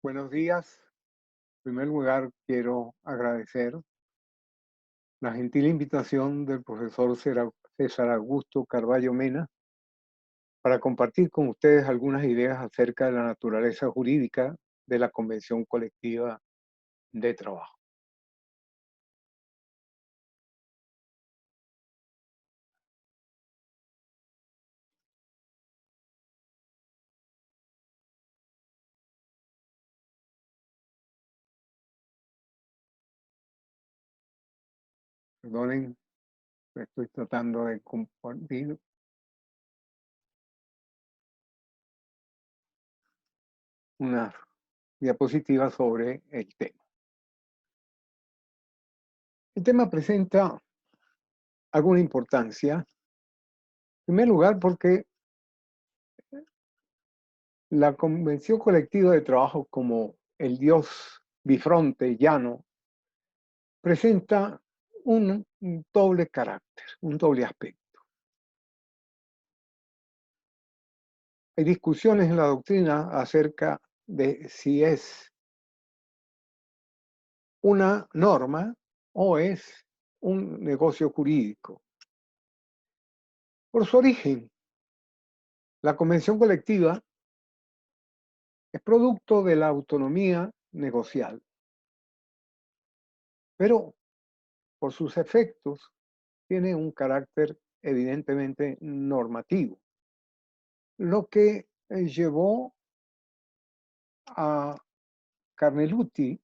Buenos días. En primer lugar, quiero agradecer la gentil invitación del profesor César Augusto Carballo Mena para compartir con ustedes algunas ideas acerca de la naturaleza jurídica de la Convención Colectiva de Trabajo. Perdonen, estoy tratando de compartir una diapositiva sobre el tema. El tema presenta alguna importancia, en primer lugar, porque la Convención Colectiva de Trabajo, como el dios bifronte llano, presenta un doble carácter, un doble aspecto. Hay discusiones en la doctrina acerca de si es una norma o es un negocio jurídico. Por su origen, la convención colectiva es producto de la autonomía negocial, pero por sus efectos tiene un carácter evidentemente normativo, lo que llevó a Carneluti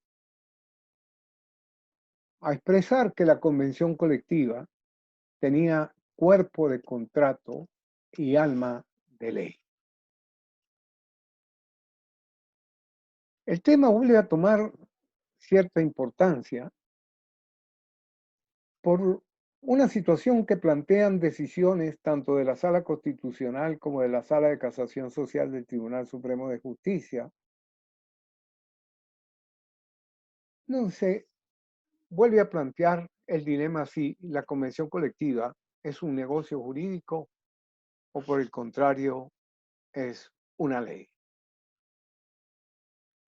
a expresar que la convención colectiva tenía cuerpo de contrato y alma de ley. El tema vuelve a tomar cierta importancia por una situación que plantean decisiones tanto de la Sala Constitucional como de la Sala de Casación Social del Tribunal Supremo de Justicia, donde se vuelve a plantear el dilema si la convención colectiva es un negocio jurídico o por el contrario es una ley.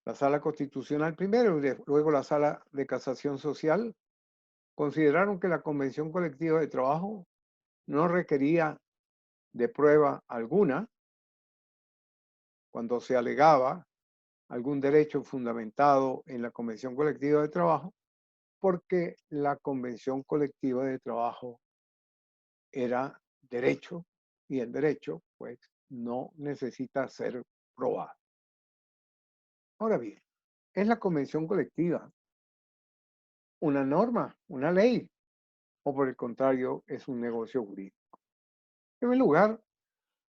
La Sala Constitucional primero y luego la Sala de Casación Social consideraron que la Convención Colectiva de Trabajo no requería de prueba alguna cuando se alegaba algún derecho fundamentado en la Convención Colectiva de Trabajo, porque la Convención Colectiva de Trabajo era derecho y el derecho, pues, no necesita ser probado. Ahora bien, ¿es la Convención Colectiva una norma, una ley, o por el contrario es un negocio jurídico? En primer lugar,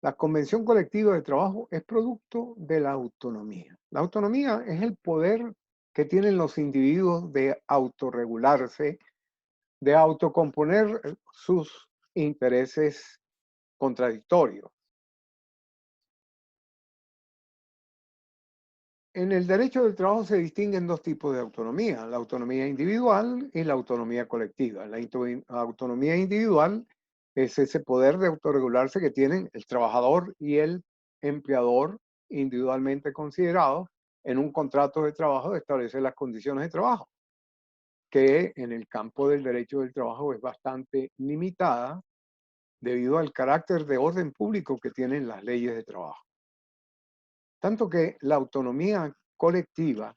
la convención colectiva de trabajo es producto de la autonomía. La autonomía es el poder que tienen los individuos de autorregularse, de autocomponer sus intereses contradictorios. En el derecho del trabajo se distinguen dos tipos de autonomía, la autonomía individual y la autonomía colectiva. La autonomía individual es ese poder de autorregularse que tienen el trabajador y el empleador individualmente considerados en un contrato de trabajo de establecer las condiciones de trabajo, que en el campo del derecho del trabajo es bastante limitada debido al carácter de orden público que tienen las leyes de trabajo. Tanto que la autonomía colectiva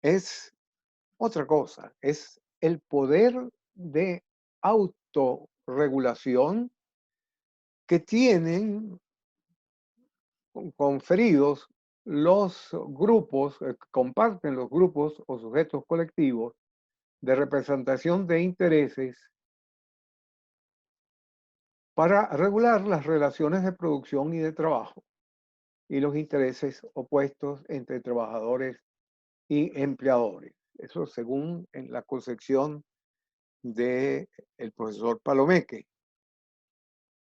es otra cosa, es el poder de autorregulación que tienen conferidos los grupos, comparten los grupos o sujetos colectivos de representación de intereses para regular las relaciones de producción y de trabajo y los intereses opuestos entre trabajadores y empleadores. Eso según en la concepción del profesor Palomeque.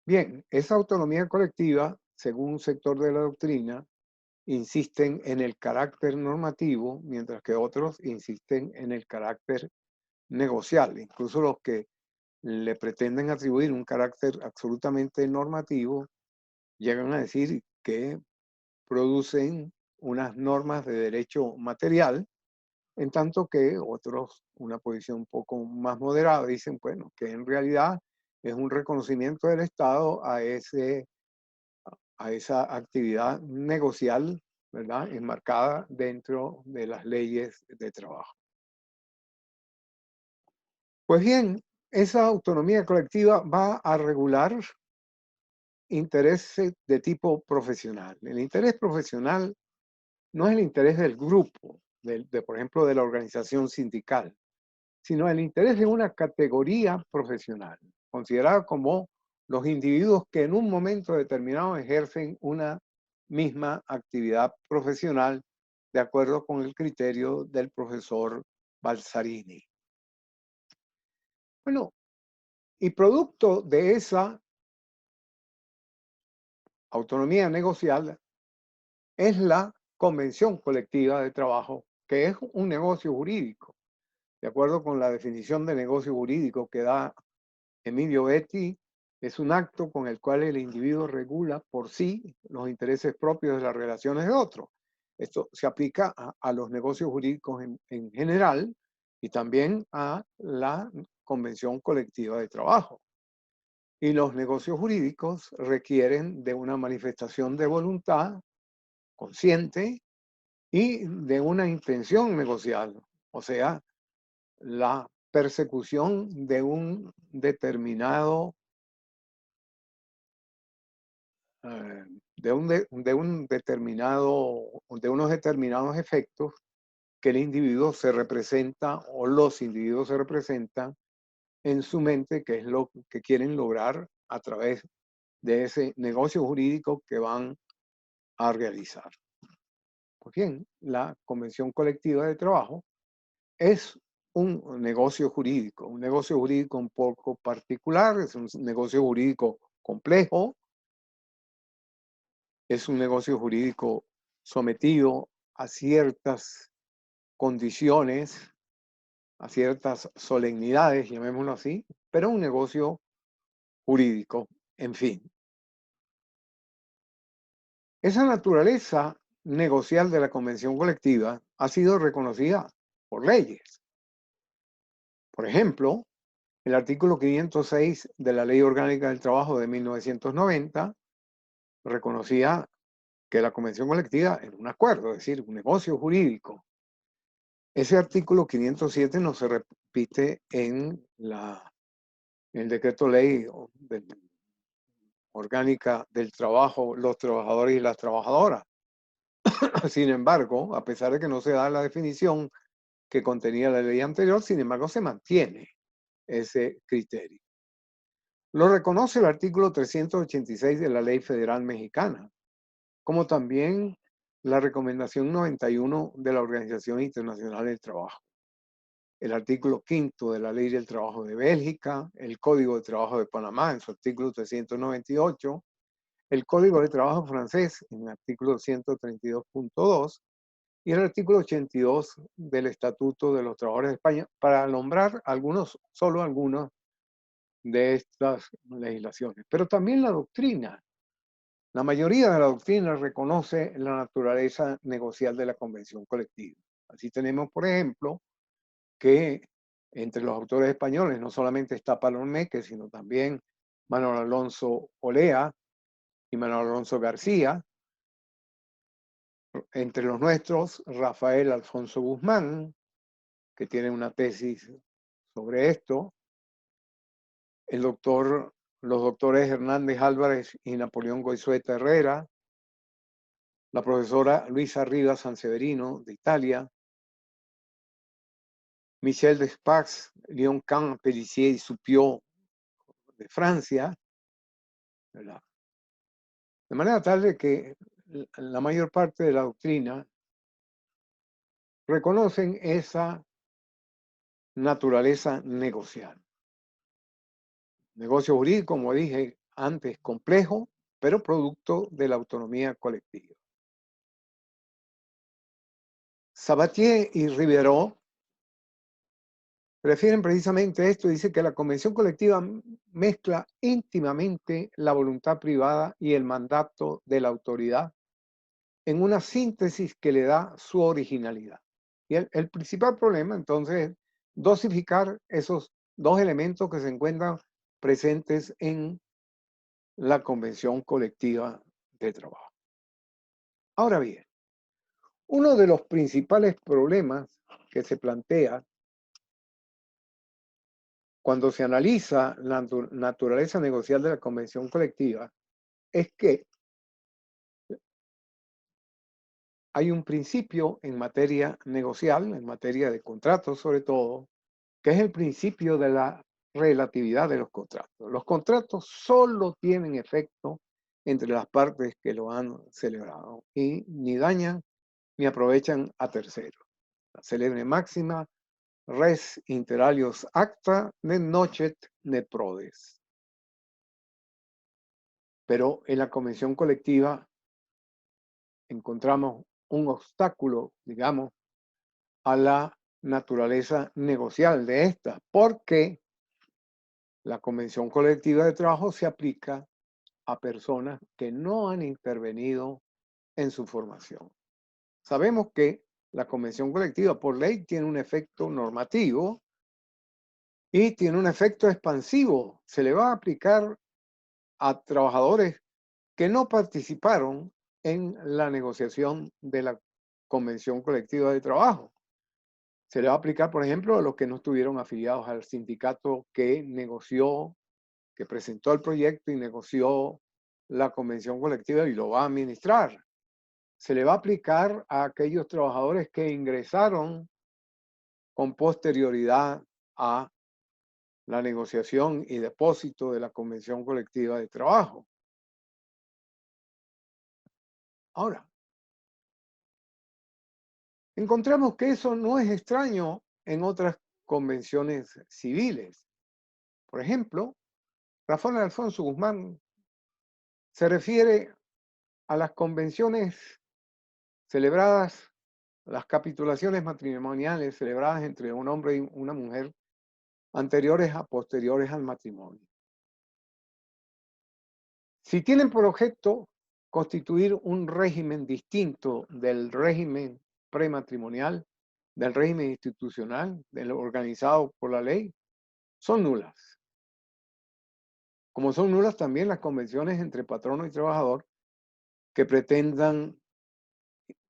Bien, esa autonomía colectiva, según un sector de la doctrina, insisten en el carácter normativo, mientras que otros insisten en el carácter negocial. Incluso los que le pretenden atribuir un carácter absolutamente normativo llegan a decir que producen unas normas de derecho material, en tanto que otros, una posición un poco más moderada, dicen, bueno, que en realidad es un reconocimiento del Estado a esa actividad negocial, ¿verdad?, enmarcada dentro de las leyes de trabajo. Pues bien, esa autonomía colectiva va a regular intereses de tipo profesional. El interés profesional no es el interés del grupo, por ejemplo, de la organización sindical, sino el interés de una categoría profesional, considerada como los individuos que en un momento determinado ejercen una misma actividad profesional de acuerdo con el criterio del profesor Balsarini. Bueno, y producto de esa autonomía negocial es la convención colectiva de trabajo, que es un negocio jurídico. De acuerdo con la definición de negocio jurídico que da Emilio Betti, es un acto con el cual el individuo regula por sí los intereses propios de las relaciones de otros. Esto se aplica a los negocios jurídicos en general y también a la convención colectiva de trabajo. Y los negocios jurídicos requieren de una manifestación de voluntad consciente y de una intención negocial, o sea, la persecución de unos determinados efectos que el individuo se representa o los individuos se representan en su mente, que es lo que quieren lograr a través de ese negocio jurídico que van a realizar. Pues bien, la convención colectiva de trabajo es un negocio jurídico un poco particular, es un negocio jurídico complejo, es un negocio jurídico sometido a ciertas condiciones, a ciertas solemnidades, llamémoslo así, pero un negocio jurídico, en fin. Esa naturaleza negocial de la convención colectiva ha sido reconocida por leyes. Por ejemplo, el artículo 506 de la Ley Orgánica del Trabajo de 1990 reconocía que la convención colectiva era un acuerdo, es decir, un negocio jurídico. Ese artículo 507 no se repite en el decreto ley orgánica del trabajo, los trabajadores y las trabajadoras. Sin embargo, a pesar de que no se da la definición que contenía la ley anterior, sin embargo, se mantiene ese criterio. Lo reconoce el artículo 386 de la Ley Federal Mexicana, como también la recomendación 91 de la Organización Internacional del Trabajo, el artículo 5 de la Ley del Trabajo de Bélgica, el Código de Trabajo de Panamá en su artículo 398, el Código de Trabajo francés en el artículo 132.2 y el artículo 82 del Estatuto de los Trabajadores de España, para nombrar solo algunos de estas legislaciones. Pero también la doctrina. La mayoría de la doctrina reconoce la naturaleza negocial de la convención colectiva. Así tenemos, por ejemplo, que entre los autores españoles no solamente está Palomeque, sino también Manuel Alonso Olea y Manuel Alonso García. Entre los nuestros, Rafael Alfonso Guzmán, que tiene una tesis sobre esto. Los doctores Hernández Álvarez y Napoleón Goizueta Herrera, la profesora Luisa Rivas Sanseverino de Italia, Michel Despax, Léon Kahn, Pellissier y Supiot de Francia, ¿verdad? De manera tal de que la mayor parte de la doctrina reconocen esa naturaleza negocial. Negocio jurídico, como dije antes, complejo, pero producto de la autonomía colectiva. Sabatier y Rivero refieren precisamente a esto, dice que la convención colectiva mezcla íntimamente la voluntad privada y el mandato de la autoridad en una síntesis que le da su originalidad. Y el principal problema, entonces, es dosificar esos dos elementos que se encuentran presentes en la convención colectiva de trabajo. Ahora bien, uno de los principales problemas que se plantea cuando se analiza la naturaleza negocial de la convención colectiva es que hay un principio en materia negocial, en materia de contratos sobre todo, que es el principio de la relatividad de los contratos. Los contratos solo tienen efecto entre las partes que lo han celebrado y ni dañan ni aprovechan a terceros. La celebre máxima res inter alios acta ne nocet ne prodes. Pero en la convención colectiva encontramos un obstáculo, digamos, a la naturaleza negocial de esta, porque la convención colectiva de trabajo se aplica a personas que no han intervenido en su formación. Sabemos que la convención colectiva por ley tiene un efecto normativo y tiene un efecto expansivo. Se le va a aplicar a trabajadores que no participaron en la negociación de la convención colectiva de trabajo. Se le va a aplicar, por ejemplo, a los que no estuvieron afiliados al sindicato que negoció, que presentó el proyecto y negoció la convención colectiva y lo va a administrar. Se le va a aplicar a aquellos trabajadores que ingresaron con posterioridad a la negociación y depósito de la convención colectiva de trabajo. Ahora, encontramos que eso no es extraño en otras convenciones civiles. Por ejemplo, Rafael Alfonso Guzmán se refiere a las convenciones celebradas, las capitulaciones matrimoniales celebradas entre un hombre y una mujer anteriores a posteriores al matrimonio. Si tienen por objeto constituir un régimen distinto del régimen prematrimonial, del régimen institucional, del organizado por la ley, son nulas. Como son nulas también las convenciones entre patrono y trabajador que pretendan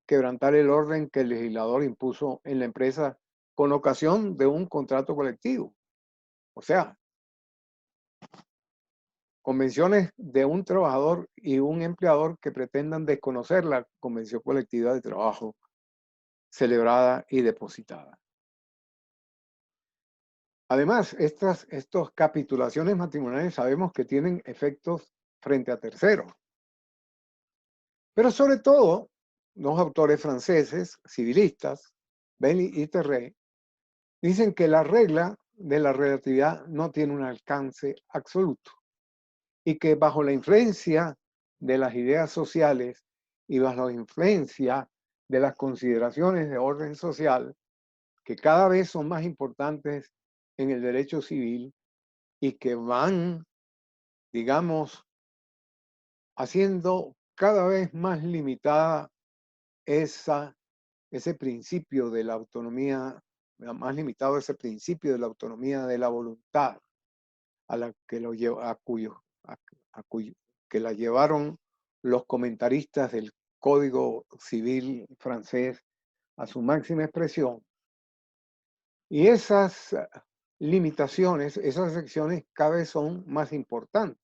quebrantar el orden que el legislador impuso en la empresa con ocasión de un contrato colectivo. O sea, convenciones de un trabajador y un empleador que pretendan desconocer la convención colectiva de trabajo celebrada y depositada. Además, estas capitulaciones matrimoniales sabemos que tienen efectos frente a terceros. Pero sobre todo, los autores franceses, civilistas, Bailly y Terray, dicen que la regla de la relatividad no tiene un alcance absoluto y que bajo la influencia de las ideas sociales y bajo la influencia de las consideraciones de orden social, que cada vez son más importantes en el derecho civil y que van, digamos, haciendo cada vez más limitada ese principio de la autonomía, más limitado ese principio de la autonomía de la voluntad, a la que lo lleva, que la llevaron los comentaristas del Código Civil francés a su máxima expresión. Y esas limitaciones, esas secciones cada vez son más importantes.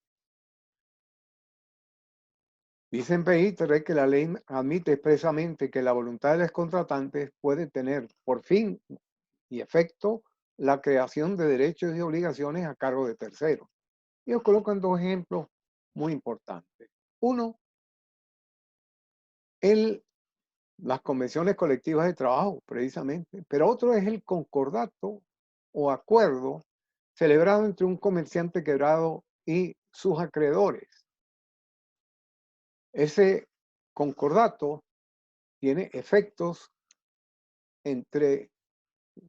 Dicen Peter que la ley admite expresamente que la voluntad de los contratantes puede tener por fin y efecto la creación de derechos y obligaciones a cargo de terceros. Ellos colocan dos ejemplos muy importantes. Uno, las convenciones colectivas de trabajo, precisamente, pero otro es el concordato o acuerdo celebrado entre un comerciante quebrado y sus acreedores. Ese concordato tiene efectos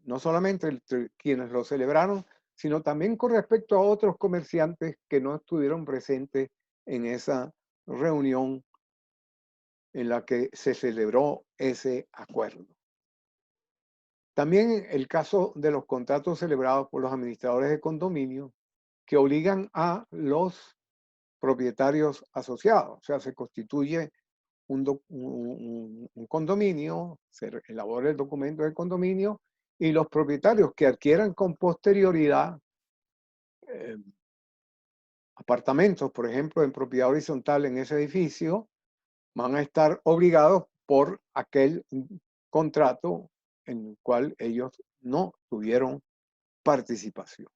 no solamente entre quienes lo celebraron, sino también con respecto a otros comerciantes que no estuvieron presentes en esa reunión en la que se celebró ese acuerdo. También el caso de los contratos celebrados por los administradores de condominio que obligan a los propietarios asociados. O sea, se constituye un condominio, se elabora el documento del condominio y los propietarios que adquieran con posterioridad eh, apartamentos, por ejemplo, en propiedad horizontal en ese edificio, van a estar obligados por aquel contrato en el cual ellos no tuvieron participación.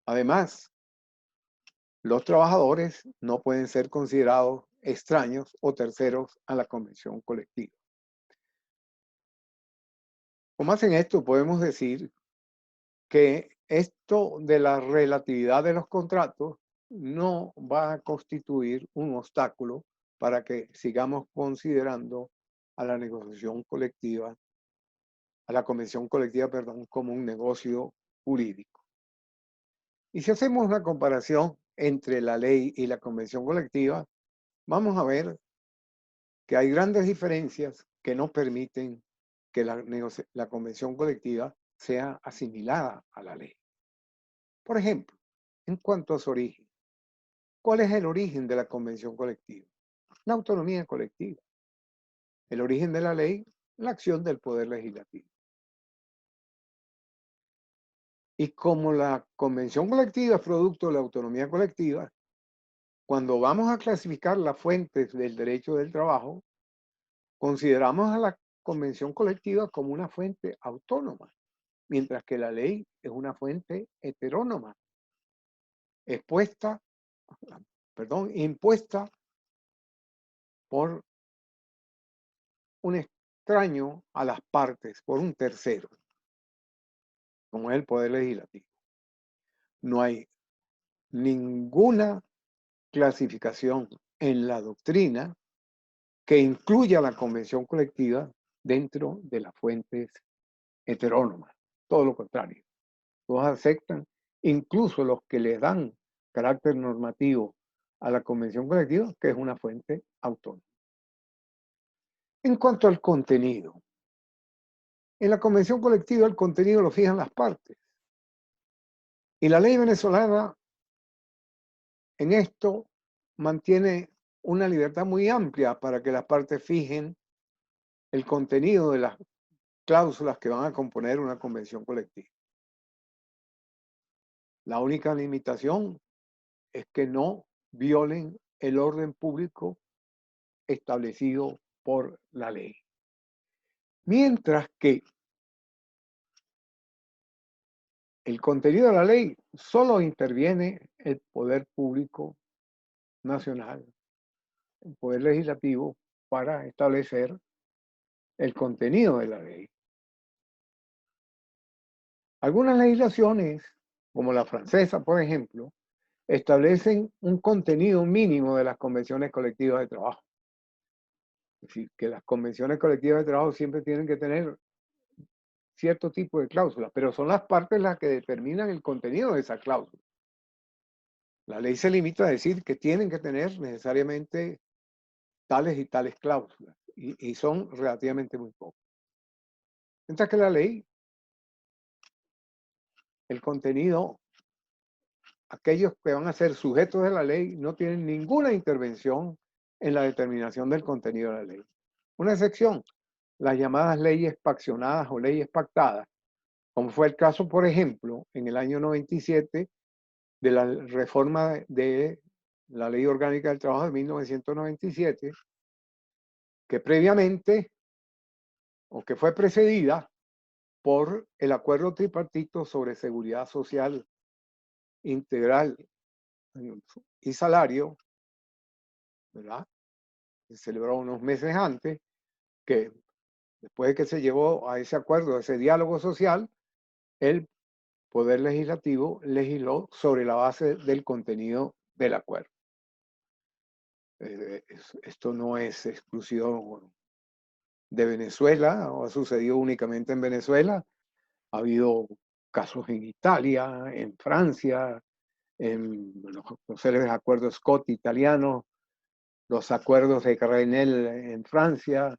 Además, los trabajadores no pueden ser considerados extraños o terceros a la convención colectiva. Con más en esto, podemos decir que esto de la relatividad de los contratos no va a constituir un obstáculo para que sigamos considerando a la negociación colectiva, a la convención colectiva, perdón, como un negocio jurídico. Y si hacemos una comparación entre la ley y la convención colectiva, vamos a ver que hay grandes diferencias que no permiten que la convención colectiva sea asimilada a la ley. Por ejemplo, en cuanto a su origen, ¿cuál es el origen de la convención colectiva? La autonomía colectiva. El origen de la ley, la acción del poder legislativo. Y como la convención colectiva es producto de la autonomía colectiva, cuando vamos a clasificar las fuentes del derecho del trabajo, consideramos a la convención colectiva como una fuente autónoma, mientras que la ley es una fuente heterónoma, impuesta por un extraño a las partes, por un tercero, como es el poder legislativo. No hay ninguna clasificación en la doctrina que incluya la convención colectiva dentro de las fuentes heterónomas. Todo lo contrario. Todos aceptan, incluso los que le dan carácter normativo a la convención colectiva, que es una fuente autónoma. En cuanto al contenido, en la convención colectiva el contenido lo fijan las partes. Y la ley venezolana en esto mantiene una libertad muy amplia para que las partes fijen el contenido de las cláusulas que van a componer una convención colectiva. La única limitación es que no violen el orden público establecido por la ley. Mientras que el contenido de la ley solo interviene el poder público nacional, el poder legislativo, para establecer el contenido de la ley. Algunas legislaciones, como la francesa, por ejemplo, establecen un contenido mínimo de las convenciones colectivas de trabajo. Es decir, que las convenciones colectivas de trabajo siempre tienen que tener cierto tipo de cláusulas, pero son las partes las que determinan el contenido de esa cláusula. La ley se limita a decir que tienen que tener necesariamente tales y tales cláusulas, y son relativamente muy pocas. Mientras que la ley, el contenido, aquellos que van a ser sujetos de la ley no tienen ninguna intervención en la determinación del contenido de la ley. Una excepción, las llamadas leyes paccionadas o leyes pactadas, como fue el caso, por ejemplo, en el año 97 de la reforma de la Ley Orgánica del Trabajo de 1997, que previamente, o que fue precedida por el acuerdo tripartito sobre seguridad social integral y salario, ¿verdad? Se celebró unos meses antes, que después de que se llevó a ese acuerdo, a ese diálogo social, el Poder Legislativo legisló sobre la base del contenido del acuerdo. Esto no es exclusivo de Venezuela, o ha sucedido únicamente en Venezuela. Ha habido casos en Italia, en Francia, en los célebres acuerdos Scott italianos, los acuerdos de Grenelle en Francia,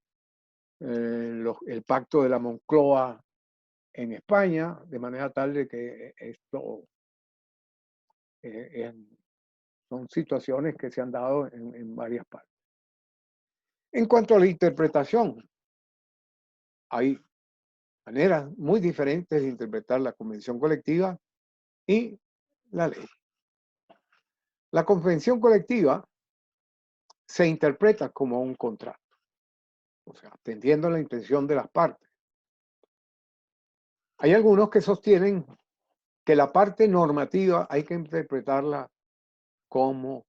el pacto de la Moncloa en España, de manera tal de que esto son situaciones que se han dado en varias partes. En cuanto a la interpretación, hay maneras muy diferentes de interpretar la convención colectiva y la ley. La convención colectiva se interpreta como un contrato, o sea, atendiendo a la intención de las partes. Hay algunos que sostienen que la parte normativa hay que interpretarla como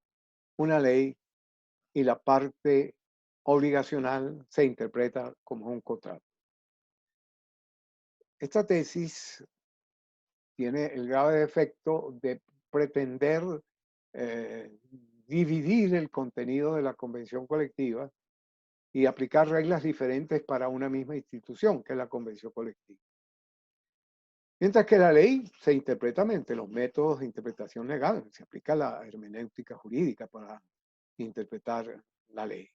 una ley y la parte obligacional se interpreta como un contrato. Esta tesis tiene el grave defecto de pretender dividir el contenido de la convención colectiva y aplicar reglas diferentes para una misma institución, que es la convención colectiva. Mientras que la ley se interpreta mediante los métodos de interpretación legal, se aplica la hermenéutica jurídica para interpretar la ley.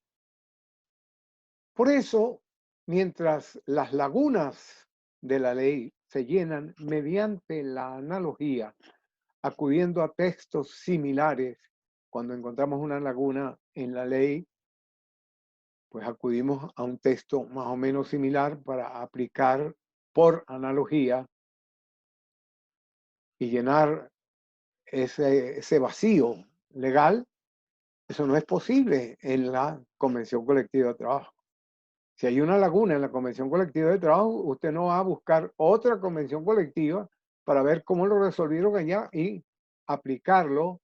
Por eso, mientras las lagunas de la ley se llenan mediante la analogía, acudiendo a textos similares, cuando encontramos una laguna en la ley, pues acudimos a un texto más o menos similar para aplicar por analogía y llenar ese vacío legal. Eso no es posible en la Convención Colectiva de Trabajo. Si hay una laguna en la Convención Colectiva de Trabajo, usted no va a buscar otra convención colectiva para ver cómo lo resolvieron allá y aplicarlo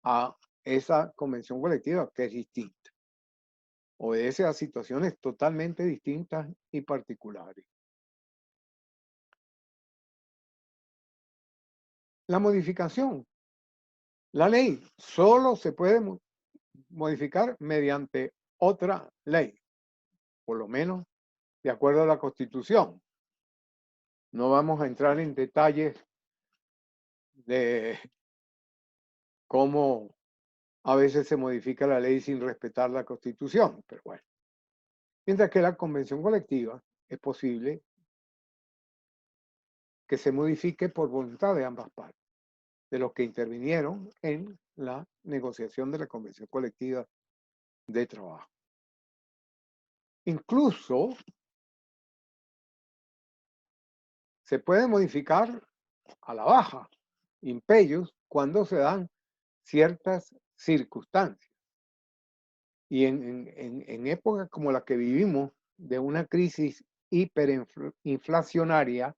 a esa convención colectiva que es distinta. Obedece a situaciones totalmente distintas y particulares. La modificación. La ley solo se puede modificar mediante otra ley, por lo menos de acuerdo a la Constitución. No vamos a entrar en detalles de cómo a veces se modifica la ley sin respetar la Constitución, pero bueno. Mientras que la convención colectiva es posible que se modifique por voluntad de ambas partes, de los que intervinieron en la negociación de la convención colectiva de trabajo. Incluso se puede modificar a la baja, impellos, cuando se dan ciertas circunstancias. Y en épocas como la que vivimos, de una crisis hiperinflacionaria,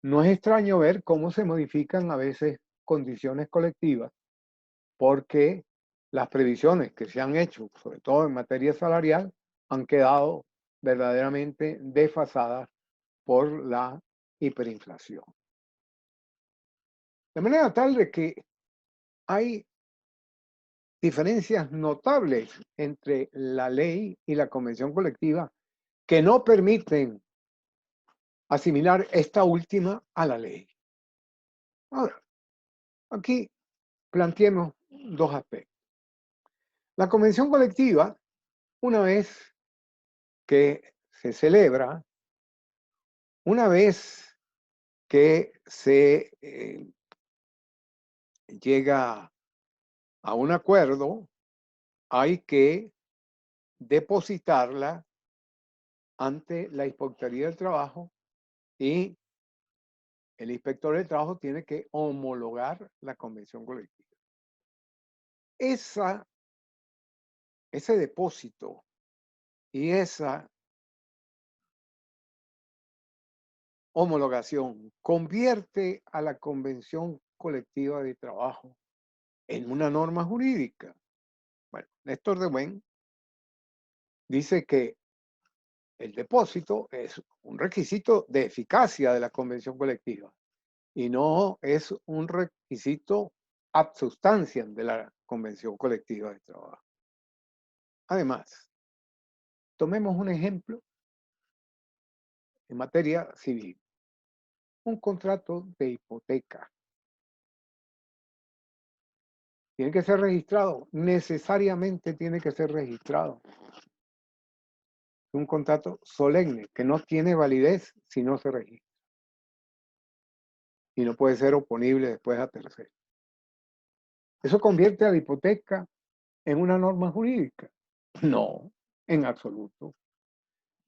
no es extraño ver cómo se modifican a veces condiciones colectivas, porque las previsiones que se han hecho, sobre todo en materia salarial, han quedado verdaderamente desfasadas por la hiperinflación. De manera tal de que hay diferencias notables entre la ley y la convención colectiva que no permiten asimilar esta última a la ley. Ahora, aquí planteemos dos aspectos. La convención colectiva, una vez que se celebra, una vez que se llega a un acuerdo, hay que depositarla ante la Inspectoría del Trabajo y el inspector del trabajo tiene que homologar la convención colectiva. Ese depósito y esa homologación convierte a la convención colectiva de trabajo en una norma jurídica. Bueno, Néstor de Buen dice que el depósito es un requisito de eficacia de la convención colectiva y no es un requisito ad substanciam de la convención colectiva de trabajo. Además, tomemos un ejemplo en materia civil. Un contrato de hipoteca. Tiene que ser registrado, necesariamente tiene que ser registrado. Es un contrato solemne que no tiene validez si no se registra. Y no puede ser oponible después a terceros. ¿Eso convierte a la hipoteca en una norma jurídica? No, en absoluto.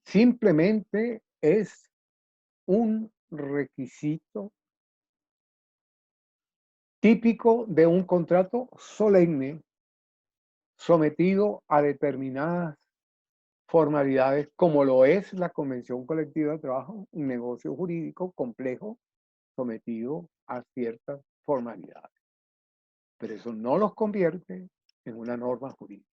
Simplemente es un requisito típico de un contrato solemne sometido a determinadas formalidades, como lo es la Convención Colectiva de Trabajo, un negocio jurídico complejo sometido a ciertas formalidades. Pero eso no los convierte en una norma jurídica.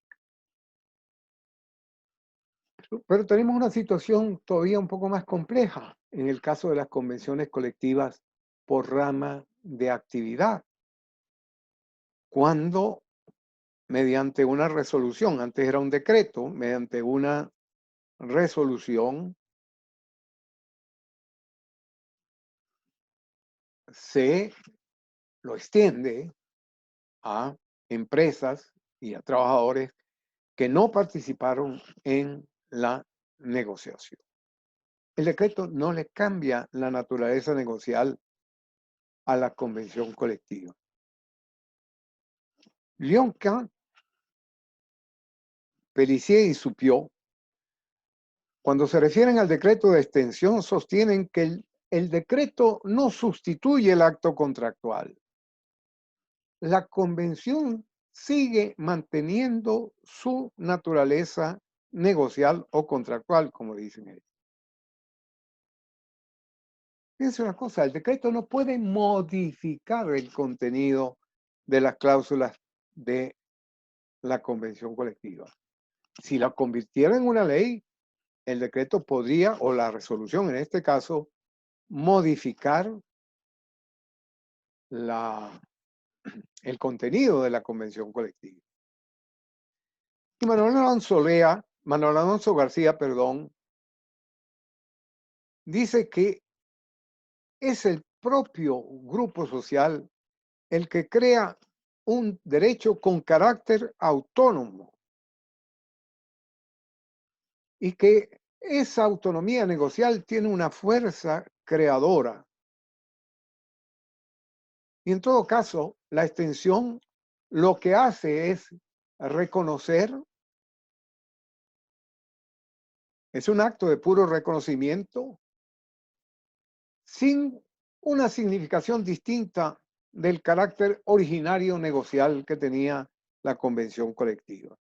Pero tenemos una situación todavía un poco más compleja en el caso de las convenciones colectivas por rama de actividad. Cuando mediante una resolución, antes era un decreto, mediante una resolución se lo extiende a empresas y a trabajadores que no participaron en la negociación. El decreto no le cambia la naturaleza negocial a la convención colectiva. Lyon-Kahn, Pellicier y Supiot, cuando se refieren al decreto de extensión, sostienen que el decreto no sustituye el acto contractual. La convención sigue manteniendo su naturaleza negocial o contractual, como dicen ellos. Fíjense una cosa, el decreto no puede modificar el contenido de las cláusulas de la convención colectiva. Si la convirtiera en una ley, el decreto podría, o la resolución en este caso, modificar el contenido de la convención colectiva. Y Manuel Alonso García, dice que es el propio grupo social el que crea un derecho con carácter autónomo y que esa autonomía negocial tiene una fuerza creadora. Y en todo caso, la extensión lo que hace es reconocer, es un acto de puro reconocimiento, sin una significación distinta del carácter originario negocial que tenía la convención colectiva.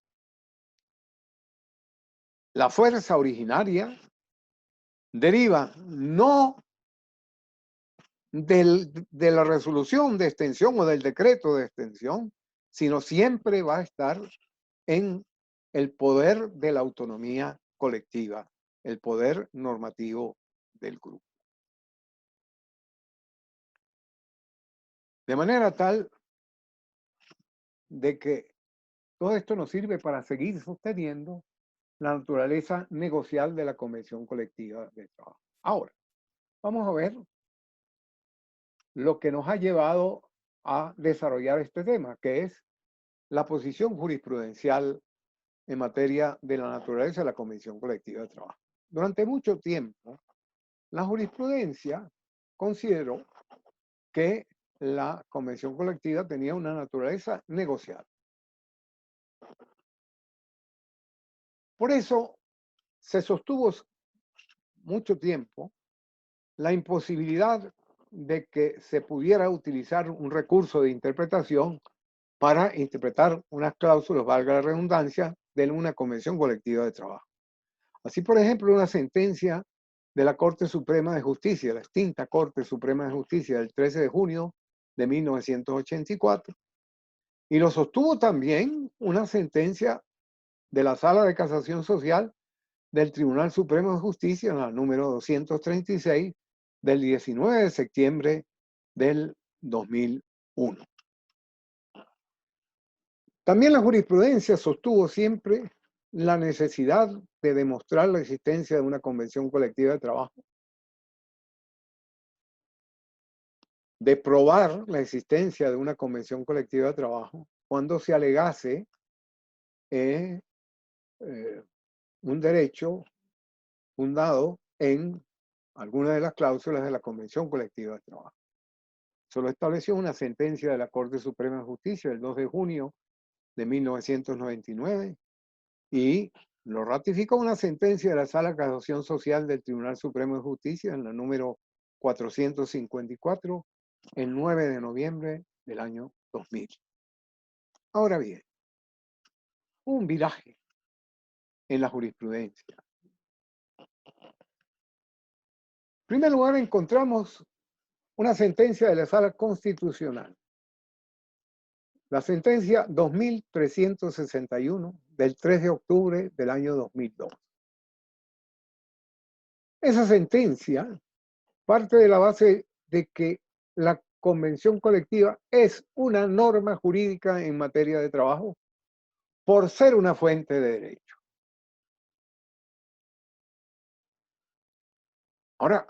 La fuerza originaria deriva no de la resolución de extensión o del decreto de extensión, sino siempre va a estar en el poder de la autonomía colectiva, el poder normativo del grupo. De manera tal de que todo esto nos sirve para seguir sosteniendo la naturaleza negocial de la Convención Colectiva de Trabajo. Ahora, vamos a ver lo que nos ha llevado a desarrollar este tema, que es la posición jurisprudencial en materia de la naturaleza de la Convención Colectiva de Trabajo. Durante mucho tiempo, la jurisprudencia consideró que la Convención Colectiva tenía una naturaleza negocial. Por eso se sostuvo mucho tiempo la imposibilidad de que se pudiera utilizar un recurso de interpretación para interpretar unas cláusulas, valga la redundancia, de una convención colectiva de trabajo. Así, por ejemplo, una sentencia de la Corte Suprema de Justicia, la extinta Corte Suprema de Justicia del 13 de junio de 1984, y lo sostuvo también una sentencia de la Sala de Casación Social del Tribunal Supremo de Justicia, la número 236, del 19 de septiembre del 2001. También la jurisprudencia sostuvo siempre la necesidad de demostrar la existencia de una convención colectiva de trabajo, de probar la existencia de una convención colectiva de trabajo cuando se alegase eh, eh, un derecho fundado en alguna de las cláusulas de la Convención Colectiva de Trabajo. Eso lo estableció una sentencia de la Corte Suprema de Justicia el 2 de junio de 1999 y lo ratificó una sentencia de la Sala de Casación Social del Tribunal Supremo de Justicia en la número 454 el 9 de noviembre del año 2000. Ahora bien, un viraje en la jurisprudencia. En primer lugar, encontramos una sentencia de la Sala Constitucional. La sentencia 2361 del 3 de octubre del año 2002. Esa sentencia parte de la base de que la convención colectiva es una norma jurídica en materia de trabajo por ser una fuente de derecho. Ahora,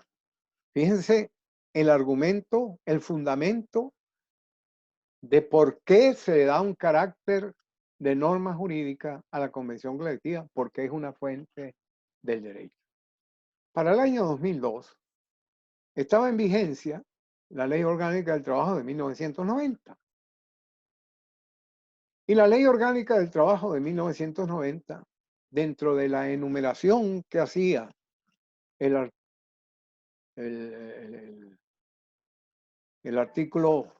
fíjense el argumento, el fundamento de por qué se le da un carácter de norma jurídica a la convención colectiva, porque es una fuente del derecho. Para el año 2002 estaba en vigencia la Ley Orgánica del Trabajo de 1990. Y la Ley Orgánica del Trabajo de 1990, dentro de la enumeración que hacía el, el, el artículo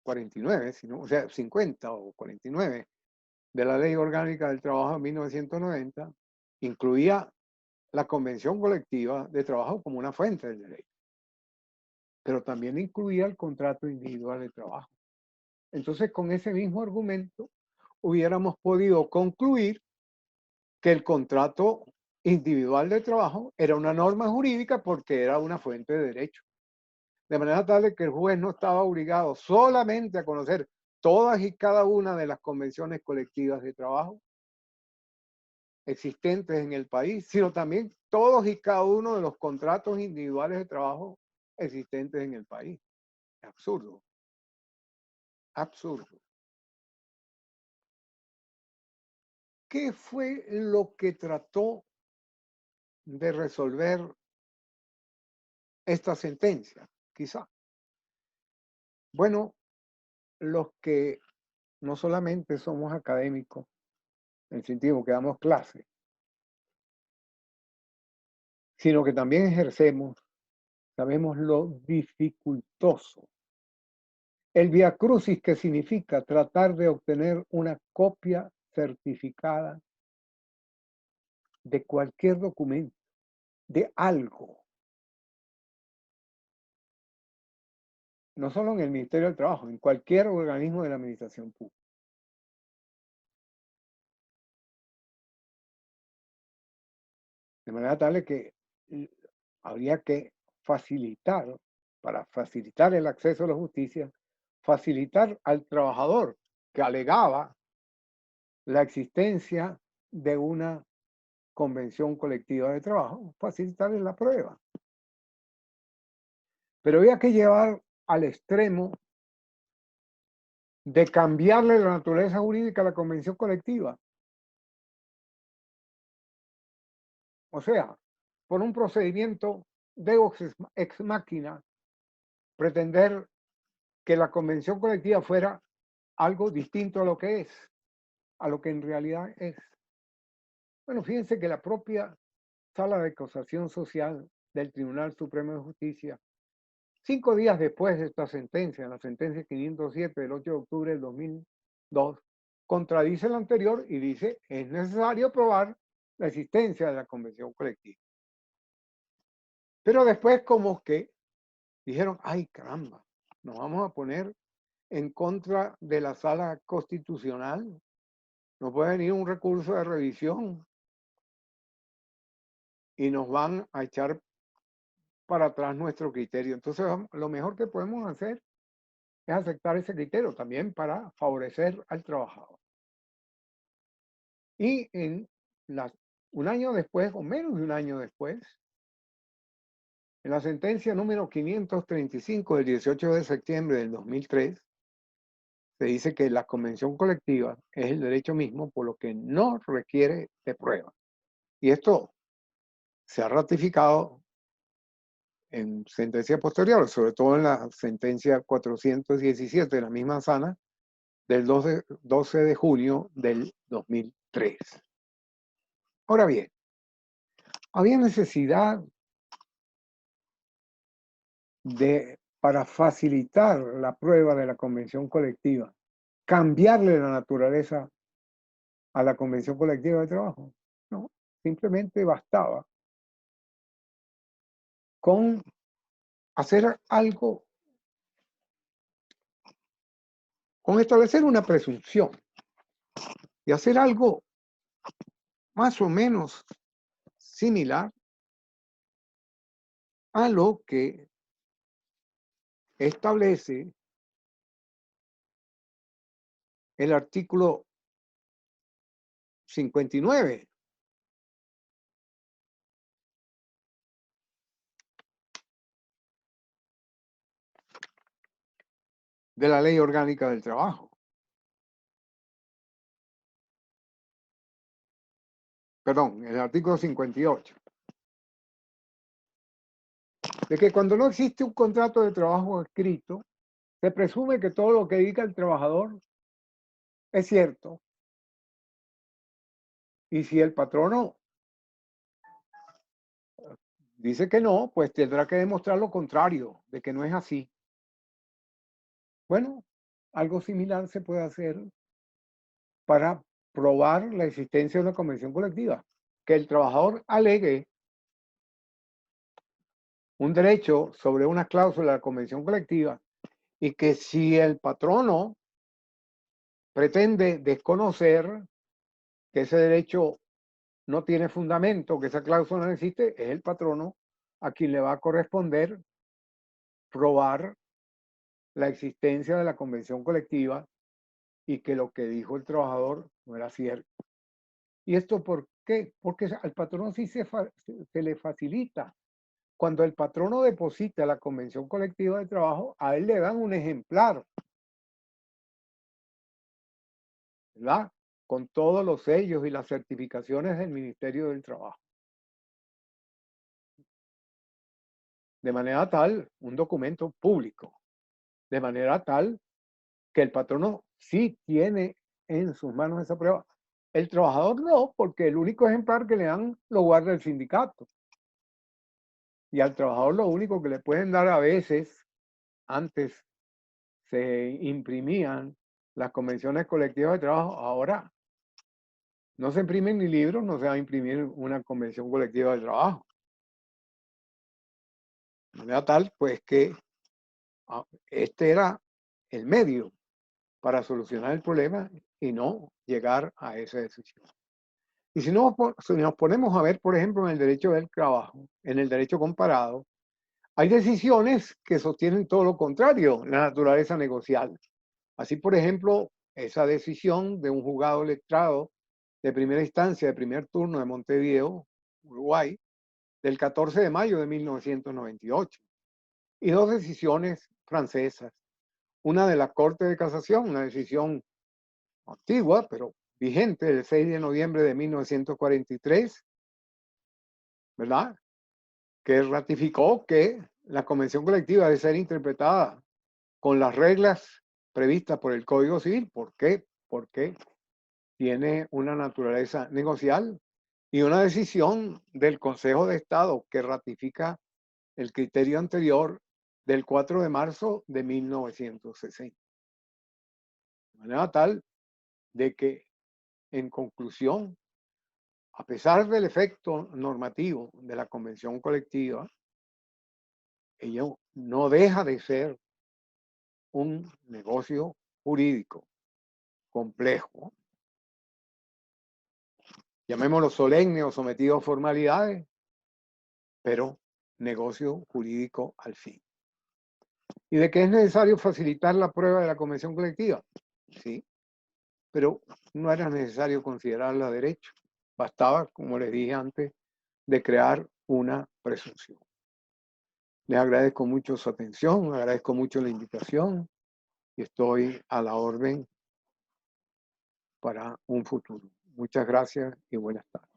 49, o sea, 50 o 49 de la Ley Orgánica del Trabajo de 1990, incluía la Convención Colectiva de Trabajo como una fuente del derecho, pero también incluía el contrato individual de trabajo. Entonces, con ese mismo argumento, hubiéramos podido concluir que el contrato individual de trabajo era una norma jurídica porque era una fuente de derecho. De manera tal que el juez no estaba obligado solamente a conocer todas y cada una de las convenciones colectivas de trabajo existentes en el país, sino también todos y cada uno de los contratos individuales de trabajo existentes en el país. Absurdo. Absurdo. ¿Qué fue lo que trató de resolver esta sentencia? Quizá. Bueno, los que no solamente somos académicos, en el sentido que damos clase, sino que también ejercemos, sabemos lo dificultoso. El viacrucis, que significa tratar de obtener una copia certificada de cualquier documento, de algo. No solo en el Ministerio del Trabajo, en cualquier organismo de la administración pública. De manera tal que habría que facilitar, para facilitar el acceso a la justicia, facilitar al trabajador que alegaba la existencia de una convención colectiva de trabajo, facilitarle la prueba. Pero había que llevar al extremo de cambiarle la naturaleza jurídica a la convención colectiva. O sea, por un procedimiento deus ex machina, pretender que la convención colectiva fuera algo distinto a lo que es, a lo que en realidad es. Bueno, fíjense que la propia Sala de Casación Social del Tribunal Supremo de Justicia, 5 días después de esta sentencia, la sentencia 507 del 8 de octubre del 2002, contradice la anterior y dice, es necesario probar la existencia de la convención colectiva. Pero después como que dijeron, ay caramba, nos vamos a poner en contra de la Sala Constitucional. Nos puede venir un recurso de revisión y nos van a echar para atrás nuestro criterio. Entonces, lo mejor que podemos hacer es aceptar ese criterio también para favorecer al trabajador. Y un año después, o menos de un año después, en la sentencia número 535 del 18 de septiembre del 2003, se dice que la convención colectiva es el derecho mismo, por lo que no requiere de prueba. Y esto se ha ratificado en sentencias posteriores, sobre todo en la sentencia 417 de la misma sana del 12 de junio del 2003. Ahora bien, había necesidad para facilitar la prueba de la convención colectiva, cambiarle la naturaleza a la convención colectiva de trabajo. No, simplemente bastaba con hacer algo, con establecer una presunción y hacer algo más o menos similar a lo que establece el artículo 59 de la Ley Orgánica del Trabajo. Perdón, el artículo 58. De que cuando no existe un contrato de trabajo escrito, se presume que todo lo que diga el trabajador es cierto. Y si el patrono dice que no, pues tendrá que demostrar lo contrario, de que no es así. Bueno, algo similar se puede hacer para probar la existencia de una convención colectiva. Que el trabajador alegue un derecho sobre una cláusula de la convención colectiva y que si el patrono pretende desconocer que ese derecho no tiene fundamento, que esa cláusula no existe, es el patrono a quien le va a corresponder probar la existencia de la convención colectiva y que lo que dijo el trabajador no era cierto. ¿Y esto por qué? Porque al patrono sí se le facilita. Cuando el patrono deposita la convención colectiva de trabajo, a él le dan un ejemplar, ¿verdad? Con todos los sellos y las certificaciones del Ministerio del Trabajo. De manera tal, un documento público, de manera tal que el patrono sí tiene en sus manos esa prueba. El trabajador no, porque el único ejemplar que le dan lo guarda el sindicato. Y al trabajador lo único que le pueden dar a veces, antes se imprimían las convenciones colectivas de trabajo, ahora no se imprimen ni libros, no se va a imprimir una convención colectiva de trabajo. De manera tal, pues que este era el medio para solucionar el problema y no llegar a esa decisión. Y si nos ponemos a ver, por ejemplo, en el derecho del trabajo, en el derecho comparado, hay decisiones que sostienen todo lo contrario, la naturaleza negocial. Así, por ejemplo, esa decisión de un juzgado letrado de primera instancia, de primer turno de Montevideo, Uruguay, del 14 de mayo de 1998. Y dos decisiones francesas. Una de la Corte de Casación, una decisión antigua, pero vigente, del 6 de noviembre de 1943, ¿verdad? Que ratificó que la convención colectiva debe ser interpretada con las reglas previstas por el Código Civil. ¿Por qué? Porque tiene una naturaleza negocial y una decisión del Consejo de Estado que ratifica el criterio anterior del 4 de marzo de 1960. De manera tal de que, en conclusión, a pesar del efecto normativo de la convención colectiva, ello no deja de ser un negocio jurídico complejo, llamémoslo solemne o sometido a formalidades, pero negocio jurídico al fin. ¿Y de que es necesario facilitar la prueba de la convención colectiva? Sí, pero no era necesario considerarla derecho. Bastaba, como les dije antes, de crear una presunción. Les agradezco mucho su atención, agradezco mucho la invitación y estoy a la orden para un futuro. Muchas gracias y buenas tardes.